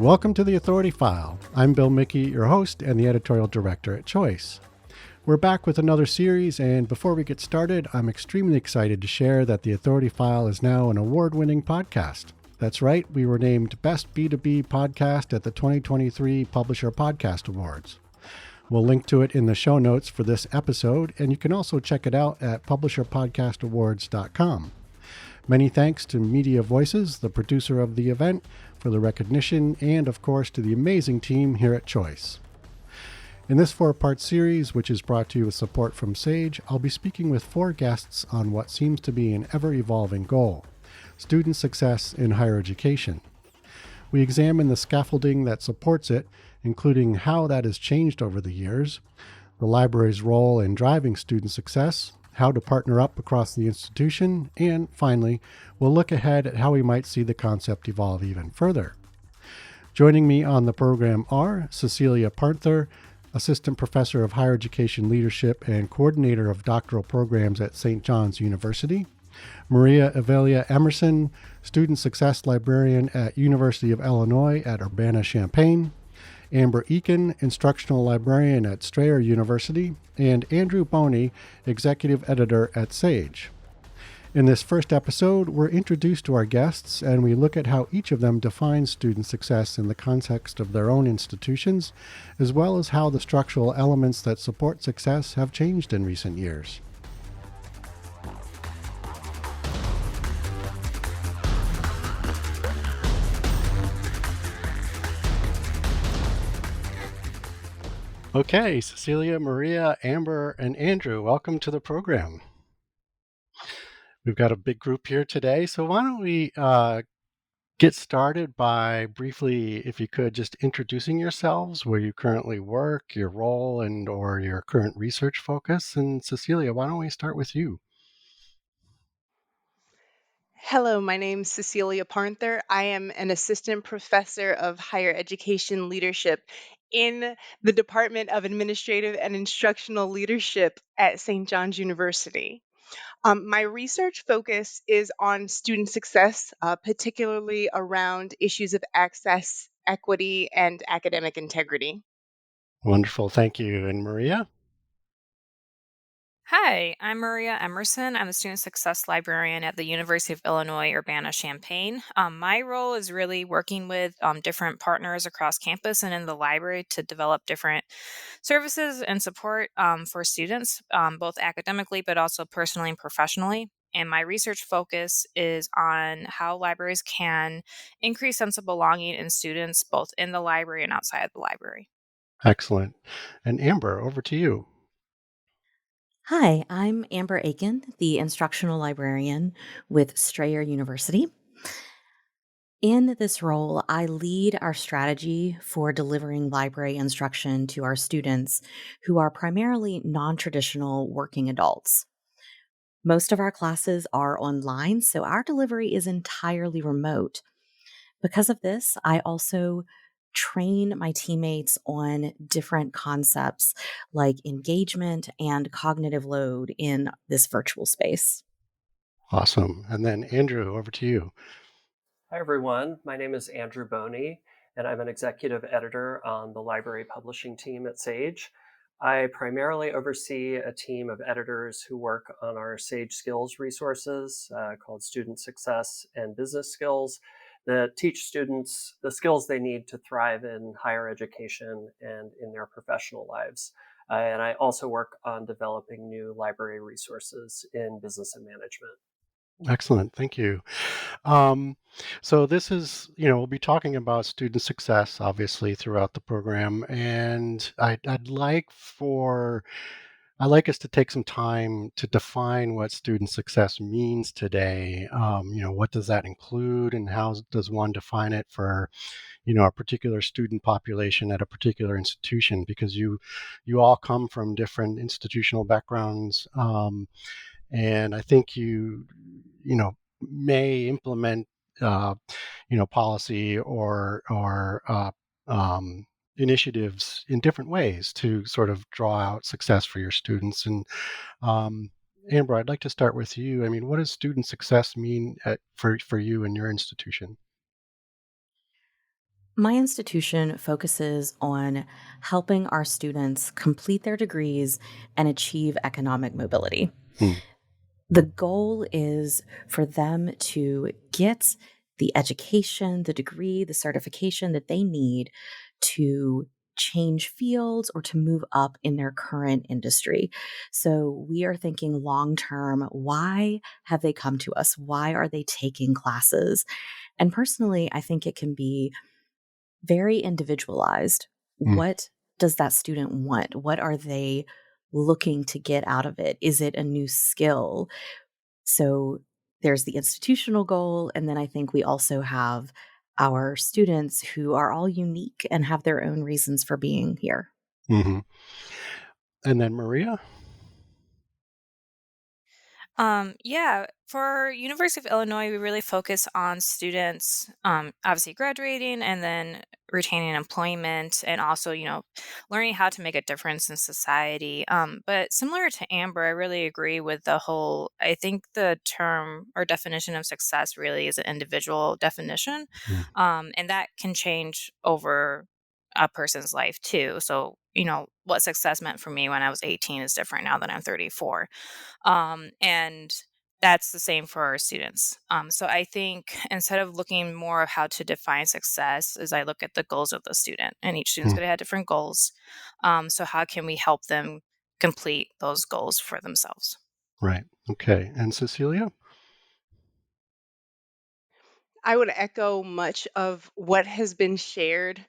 Welcome to the Authority File. I'm Bill Mickey, your host and the editorial director at Choice. We're back with another series, and before we get started, I'm extremely excited to share that the Authority File is now an award-winning podcast. That's right, we were named Best B2B Podcast at the 2023 Publisher Podcast Awards. We'll link to it in the show notes for this episode, and you can also check it out at publisherpodcastawards.com. Many thanks to Media Voices, the producer of the event, for the recognition, and of course to the amazing team here at Choice. In this 4-part series, which is brought to you with support from Sage, I'll be speaking with 4 guests on what seems to be an ever-evolving goal: student success in higher education. We examine the scaffolding that supports it, including how that has changed over the years, the library's role in driving student success, how to partner up across the institution, and finally, we'll look ahead at how we might see the concept evolve even further. Joining me on the program are Ceceilia Parnther, Assistant Professor of Higher Education Leadership and Coordinator of Doctoral Programs at St. John's University, María Evelia Emerson, Student Success Librarian at University of Illinois at Urbana-Champaign, Amber Eakin, Instructional Librarian at Strayer University, and Andrew Boney, Executive Editor at Sage. In this first episode, we're introduced to our guests, and we look at how each of them defines student success in the context of their own institutions, as well as how the structural elements that support success have changed in recent years. Okay, Cecilia, Maria, Amber, and Andrew, welcome to the program. We've got a big group here today, so why don't we get started by briefly, if you could, just introducing yourselves, where you currently work, your role, and or your current research focus. And Cecilia, why don't we start with you? Hello, my name is Ceceilia Parnther. I am an assistant professor of higher education leadership in the Department of Administrative and Instructional Leadership at St. John's University. My research focus is on student success, particularly around issues of access, equity, and academic integrity. Wonderful, thank you. And Maria? Hi, I'm María Emerson. I'm a student success librarian at the University of Illinois Urbana-Champaign. My role is really working with different partners across campus and in the library to develop different services and support for students, both academically but also personally and professionally. And my research focus is on how libraries can increase sense of belonging in students, both in the library and outside of the library. Excellent. And Amber, over to you. Hi, I'm Amber Eakin, the Instructional Librarian with Strayer University. In this role, I lead our strategy for delivering library instruction to our students who are primarily non-traditional working adults. Most of our classes are online, so our delivery is entirely remote. Because of this, I also train my teammates on different concepts like engagement and cognitive load in this virtual space. Awesome. And then Andrew, over to you. Hi, everyone. My name is Andrew Boney, and I'm an executive editor on the library publishing team at Sage. I primarily oversee a team of editors who work on our Sage Skills resources called Student Success and Business Skills that teach students the skills they need to thrive in higher education and in their professional lives. And I also work on developing new library resources in business and management. Excellent. Thank you. So this is, we'll be talking about student success, obviously, throughout the program. And I'd like us to take some time to define what student success means today. What does that include, and how does one define it for, a particular student population at a particular institution? Because you all come from different institutional backgrounds. And I think you may implement, policy or initiatives in different ways to sort of draw out success for your students. And Amber, I'd like to start with you. I mean, what does student success mean for you and your institution? My institution focuses on helping our students complete their degrees and achieve economic mobility. Mm. The goal is for them to get the education, the degree, the certification that they need to change fields or to move up in their current industry. So we are thinking long term, why have they come to us? Why are they taking classes? And personally, I think it can be very individualized. Mm. What does that student want? What are they looking to get out of it? Is it a new skill? So there's the institutional goal. And then I think we also have our students who are all unique and have their own reasons for being here. Hmm. And then Maria? Yeah, for University of Illinois, we really focus on students obviously graduating and then retaining employment and also, learning how to make a difference in society. But similar to Amber, I really agree with I think the term or definition of success really is an individual definition. Mm. And that can change over a person's life too. So, what success meant for me when I was 18 is different now that I'm 34. And that's the same for our students. So I think instead of looking more of how to define success, as I look at the goals of the student, and each student's Mm. going to have different goals. So how can we help them complete those goals for themselves? Right. Okay. And Cecilia? I would echo much of what has been shared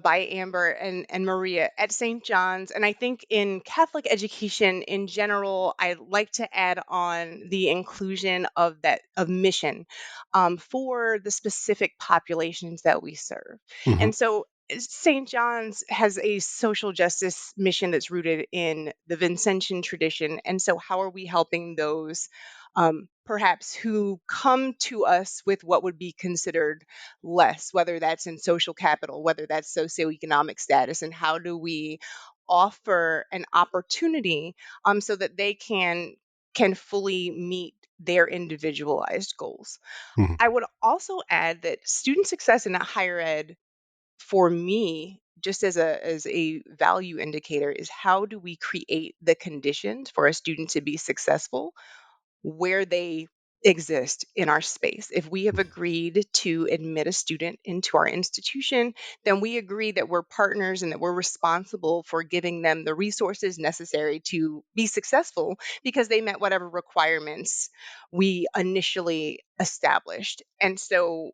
by Amber and Maria at St. John's. And I think in Catholic education in general, I'd like to add on the inclusion of that of mission for the specific populations that we serve. Hmm. And so St. John's has a social justice mission that's rooted in the Vincentian tradition. And so, how are we helping those perhaps who come to us with what would be considered less, whether that's in social capital, whether that's socioeconomic status, and how do we offer an opportunity so that they can fully meet their individualized goals. Hmm. I would also add that student success in higher ed for me just as a value indicator is how do we create the conditions for a student to be successful where they exist in our space. If we have agreed to admit a student into our institution, then we agree that we're partners and that we're responsible for giving them the resources necessary to be successful because they met whatever requirements we initially established. And so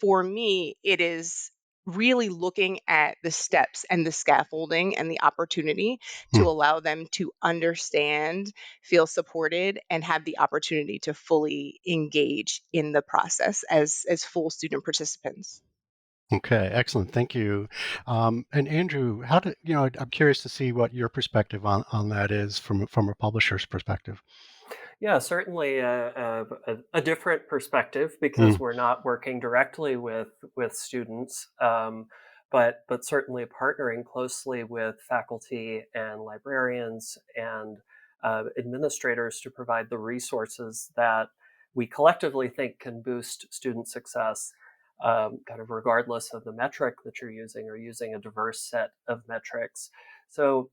for me, it is really looking at the steps and the scaffolding and the opportunity to Mm. allow them to understand, feel supported, and have the opportunity to fully engage in the process as full student participants. Okay, excellent. Thank you. And Andrew, how do I'm curious to see what your perspective on that is from a publisher's perspective. Yeah, certainly a different perspective because Mm. we're not working directly with students, but certainly partnering closely with faculty and librarians and administrators to provide the resources that we collectively think can boost student success, kind of regardless of the metric that you're using or using a diverse set of metrics. So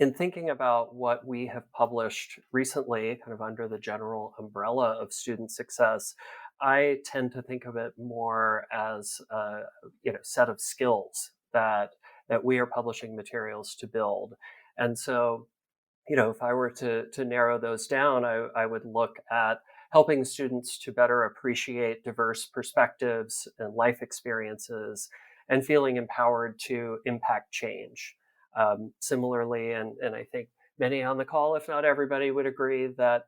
in thinking about what we have published recently, kind of under the general umbrella of student success, I tend to think of it more as a set of skills that we are publishing materials to build. And so, if I were to narrow those down, I would look at helping students to better appreciate diverse perspectives and life experiences and feeling empowered to impact change. Similarly, and I think many on the call, if not everybody, would agree that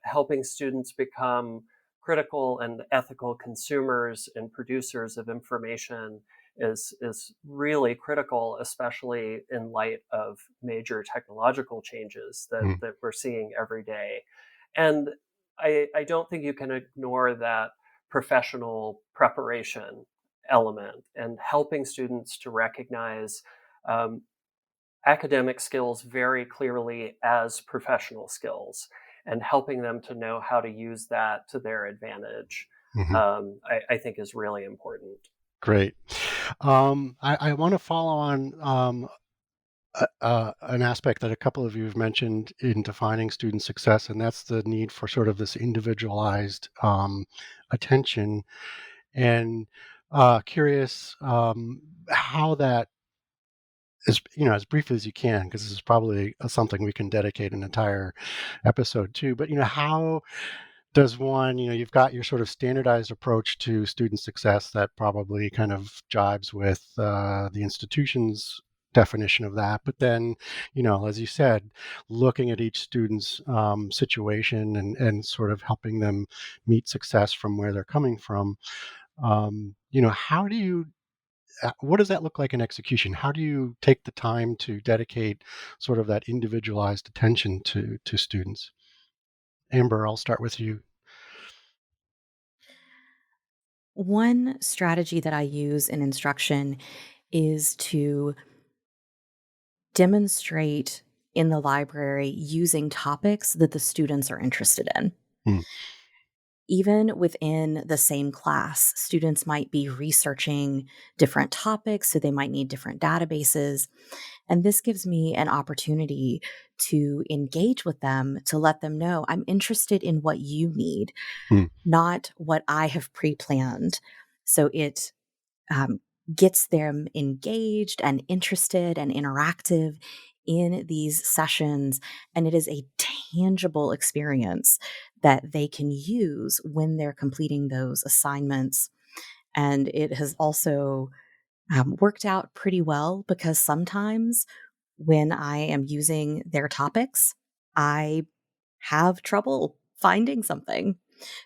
helping students become critical and ethical consumers and producers of information is really critical, especially in light of major technological changes Mm. that we're seeing every day. And I don't think you can ignore that professional preparation element and helping students to recognize um, academic skills very clearly as professional skills and helping them to know how to use that to their advantage, Hmm. I think is really important. Great. I want to follow on an aspect that a couple of you have mentioned in defining student success, and that's the need for sort of this individualized attention. And curious how that is, as briefly as you can, because this is probably something we can dedicate an entire episode to. But how does one, you've got your sort of standardized approach to student success that probably kind of jives with the institution's definition of that. But then, as you said, looking at each student's situation and sort of helping them meet success from where they're coming from. How do you, what does that look like in execution? How do you take the time to dedicate sort of that individualized attention to students? Amber, I'll start with you. One strategy that I use in instruction is to demonstrate in the library using topics that the students are interested in. Hmm. Even within the same class, students might be researching different topics, so they might need different databases. And this gives me an opportunity to engage with them, to let them know I'm interested in what you need, Hmm. not what I have pre planned. So it um, gets them engaged and interested and interactive in these sessions. And it is a tangible experience that they can use when they're completing those assignments. And it has also worked out pretty well because sometimes when I am using their topics, I have trouble finding something.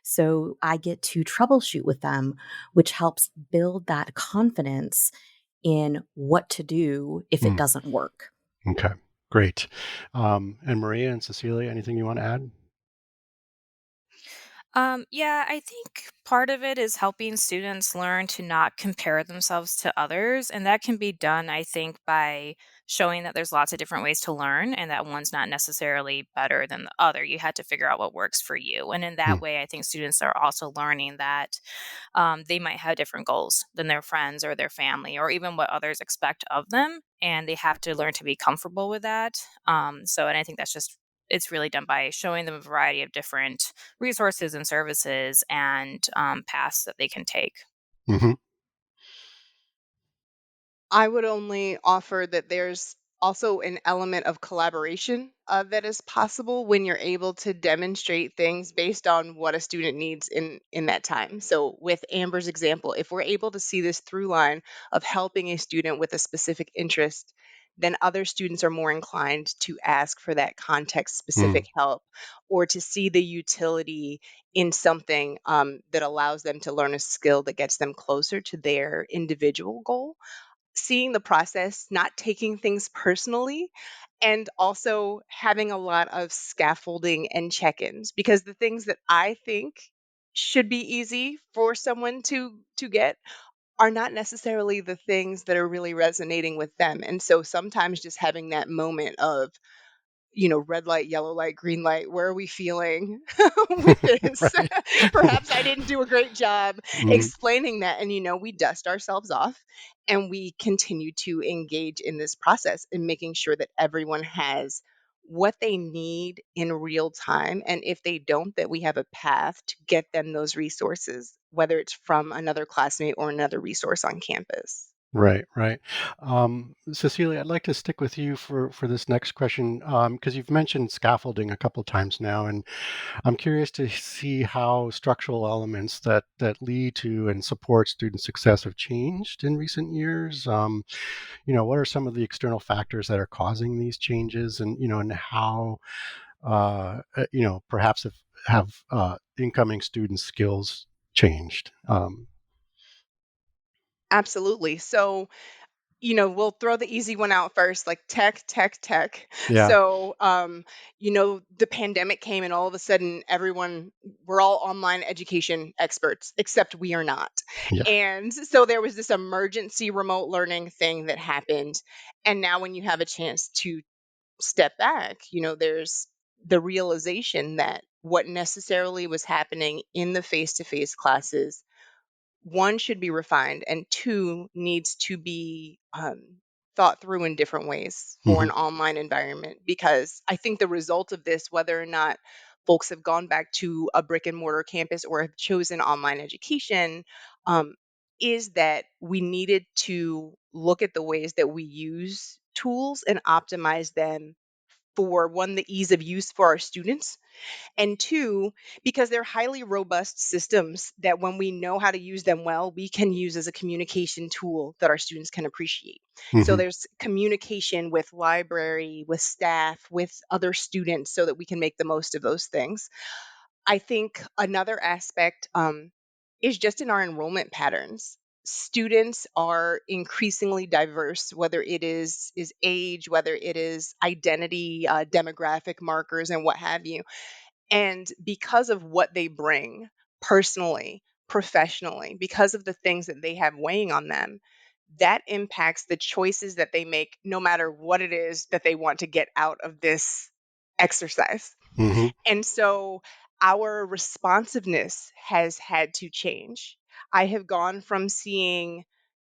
So I get to troubleshoot with them, which helps build that confidence in what to do if it Hmm. doesn't work. Okay, great. And Maria and Cecilia, anything you want to add? Yeah, I think part of it is helping students learn to not compare themselves to others. And that can be done, I think, by showing that there's lots of different ways to learn and that one's not necessarily better than the other. You had to figure out what works for you. And in Hmm. that way, I think students are also learning that they might have different goals than their friends or their family or even what others expect of them. And they have to learn to be comfortable with that. And I think that's just, it's really done by showing them a variety of different resources and services and paths that they can take. Mm-hmm. I would only offer that there's also an element of collaboration that is possible when you're able to demonstrate things based on what a student needs in that time. So with Amber's example, if we're able to see this through line of helping a student with a specific interest, then other students are more inclined to ask for that context Mm. specific help or to see the utility in something that allows them to learn a skill that gets them closer to their individual goal. Seeing the process, not taking things personally, and also having a lot of scaffolding and check-ins, because the things that I think should be easy for someone to get are not necessarily the things that are really resonating with them. And so sometimes just having that moment of, red light, yellow light, green light. Where are we feeling with this? Right. Perhaps I didn't do a great job Mm. explaining that. And, we dust ourselves off and we continue to engage in this process and making sure that everyone has what they need in real time. And if they don't, that we have a path to get them those resources, whether it's from another classmate or another resource on campus. Right, right. Cecilia, I'd like to stick with you for this next question because you've mentioned scaffolding a couple times now, and I'm curious to see how structural elements that lead to and support student success have changed in recent years. What are some of the external factors that are causing these changes, and how perhaps have incoming student skills changed? Absolutely. So, we'll throw the easy one out first, like tech, tech, tech. Yeah, So, the pandemic came and all of a sudden we're all online education experts, except we are not. yeah. And so there was this emergency remote learning thing that happened. And now when you have a chance to step back, there's the realization that what necessarily was happening in the face to face classes one should be refined, and two needs to be thought through in different ways for Hmm. an online environment. Because I think the result of this, whether or not folks have gone back to a brick and mortar campus or have chosen online education, um, is that we needed to look at the ways that we use tools and optimize them for, one, the ease of use for our students, and two, because they're highly robust systems that when we know how to use them well, we can use as a communication tool that our students can appreciate. So Hmm. there's communication with library, with staff, with other students, so that we can make the most of those things. I think another aspect is just in our enrollment patterns. Students are increasingly diverse, whether it is age, whether it is identity, demographic markers, and what have you. And because of what they bring personally, professionally, because of the things that they have weighing on them, that impacts the choices that they make, no matter what it is that they want to get out of this exercise. Hmm. And so our responsiveness has had to change. I have gone from seeing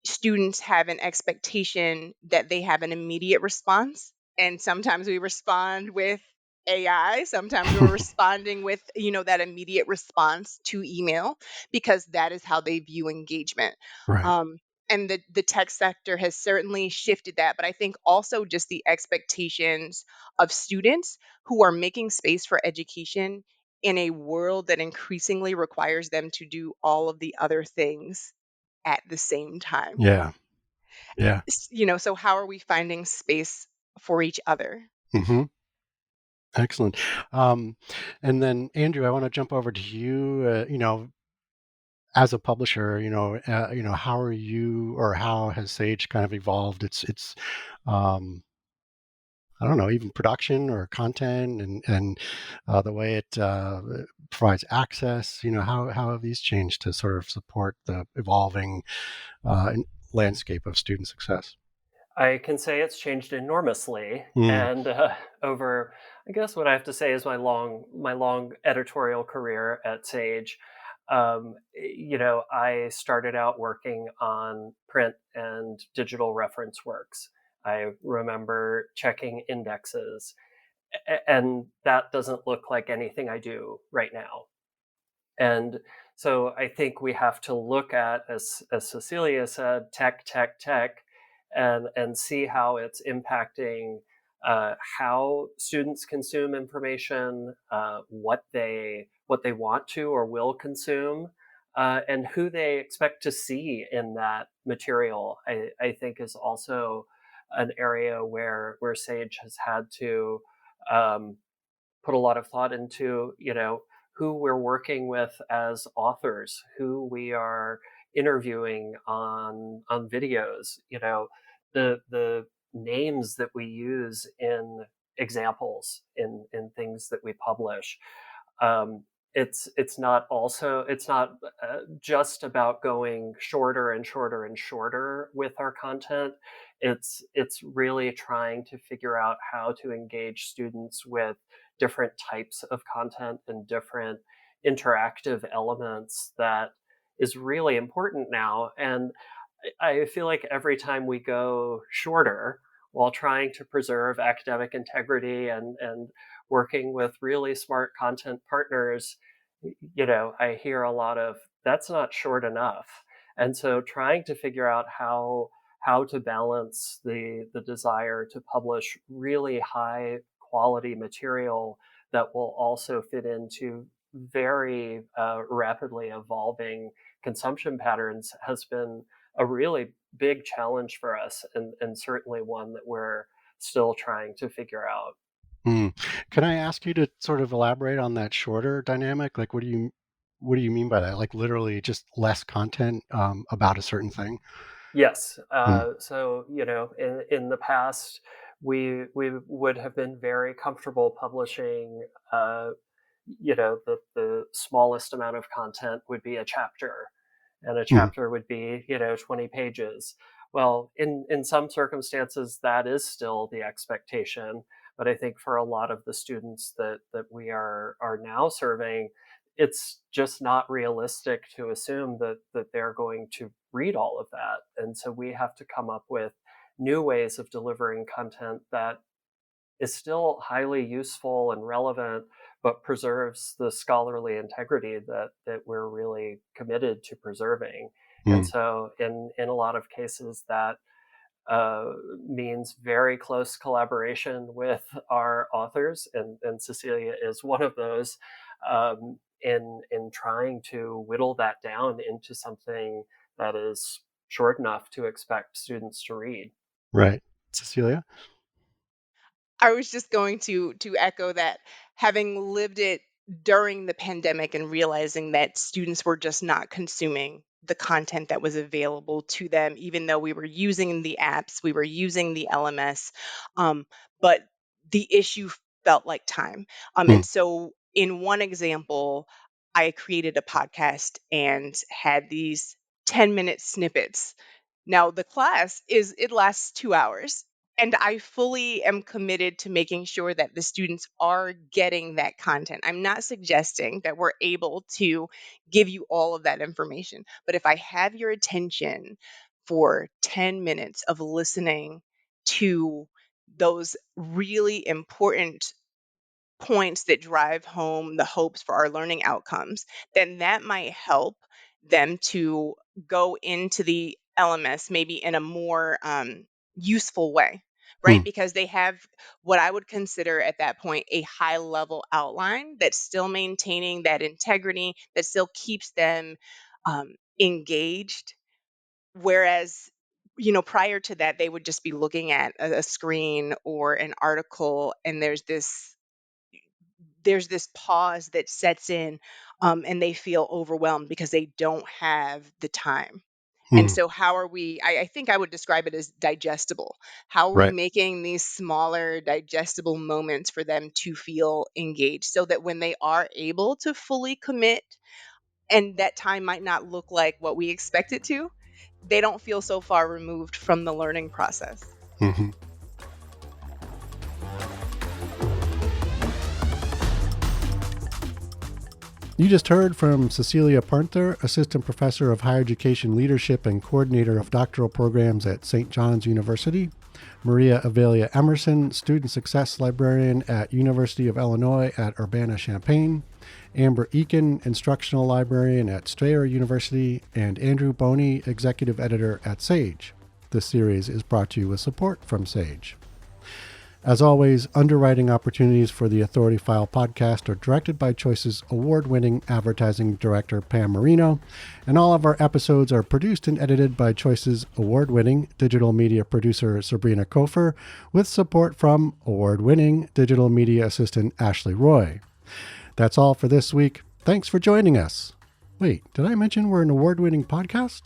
students have an expectation that they have an immediate response. And sometimes we respond with AI. Sometimes we're responding with, that immediate response to email, because that is how they view engagement. Right. Um, and the tech sector has certainly shifted that. But I think also just the expectations of students who are making space for education in a world that increasingly requires them to do all of the other things at the same time. Yeah. Yeah. So how are we finding space for each other? Hmm. Excellent. Um, and then Andrew, I want to jump over to you. As a publisher, how are you, or how has Sage kind of evolved its I don't know, even production or content, and the way it provides access. How have these changed to sort of support the evolving landscape of student success? I can say it's changed enormously, Mm, and over, I guess what I have to say is my long editorial career at Sage. I started out working on print and digital reference works. I remember checking indexes, and that doesn't look like anything I do right now. And so I think we have to look at, as Cecilia said, tech, tech, tech, and see how it's impacting how students consume information, what they want to or will consume, and who they expect to see in that material. I think is also an area where Sage has had to um, put a lot of thought into, who we're working with as authors, who we are interviewing on videos, the names that we use in examples in things that we publish. um, it's not just about going shorter and shorter and shorter with our content. It's really trying to figure out how to engage students with different types of content and different interactive elements that is really important now. And I feel like every time we go shorter while trying to preserve academic integrity and working with really smart content partners, I hear a lot of that's not short enough. And so trying to figure out how to balance the desire to publish really high quality material that will also fit into very rapidly evolving consumption patterns has been a really big challenge for us, and certainly one that we're still trying to figure out. mm. Can I ask you to sort of elaborate on that shorter dynamic? Like, what do you mean by that? Like, literally, just less content about a certain thing? Yes. Mm, So, in the past, we would have been very comfortable publishing, the smallest amount of content would be a chapter, and a mm, chapter would be, 20 pages. Well, in some circumstances, that is still the expectation. But I think for a lot of the students that we are now serving, it's just not realistic to assume that they're going to read all of that. And so we have to come up with new ways of delivering content that is still highly useful and relevant, but preserves the scholarly integrity that we're really committed to preserving. And so in a lot of cases, that means very close collaboration with our authors, and Cecilia is one of those, in trying to whittle that down into something that is short enough to expect students to read. Right. Cecilia? I was just going to echo that, having lived it during the pandemic and realizing that students were just not consuming the content that was available to them, even though we were using the apps, we were using the LMS, but the issue felt like time. And so, in one example, I created a podcast and had these 10-minute snippets. Now, the class it lasts 2 hours, and I fully am committed to making sure that the students are getting that content. I'm not suggesting that we're able to give you all of that information, but if I have your attention for 10 minutes of listening to those really important points that drive home the hopes for our learning outcomes, then that might help them to go into the LMS maybe in a more useful way, right? Because they have what I would consider at that point a high level outline that's still maintaining that integrity, that still keeps them engaged. Whereas, prior to that, they would just be looking at a screen or an article, and there's this pause that sets in, and they feel overwhelmed because they don't have the time. And so how are we, I think I would describe it as digestible. How are we Right. making these smaller digestible moments for them to feel engaged so that when they are able to fully commit, and that time might not look like what we expect it to, they don't feel so far removed from the learning process. You just heard from Ceceilia Parnther, Assistant Professor of Higher Education Leadership and Coordinator of Doctoral Programs at St. John's University, María Evelia Emerson, Student Success Librarian at University of Illinois at Urbana-Champaign, Amber Eakin, Instructional Librarian at Strayer University, and Andrew Boney, Executive Editor at Sage. This series is brought to you with support from Sage. As always, underwriting opportunities for the Authority File podcast are directed by Choice's award-winning advertising director, Pam Marino, and all of our episodes are produced and edited by Choice's award-winning digital media producer, Sabrina Kofer, with support from award-winning digital media assistant, Ashley Roy. That's all for this week. Thanks for joining us. Wait, did I mention we're an award-winning podcast?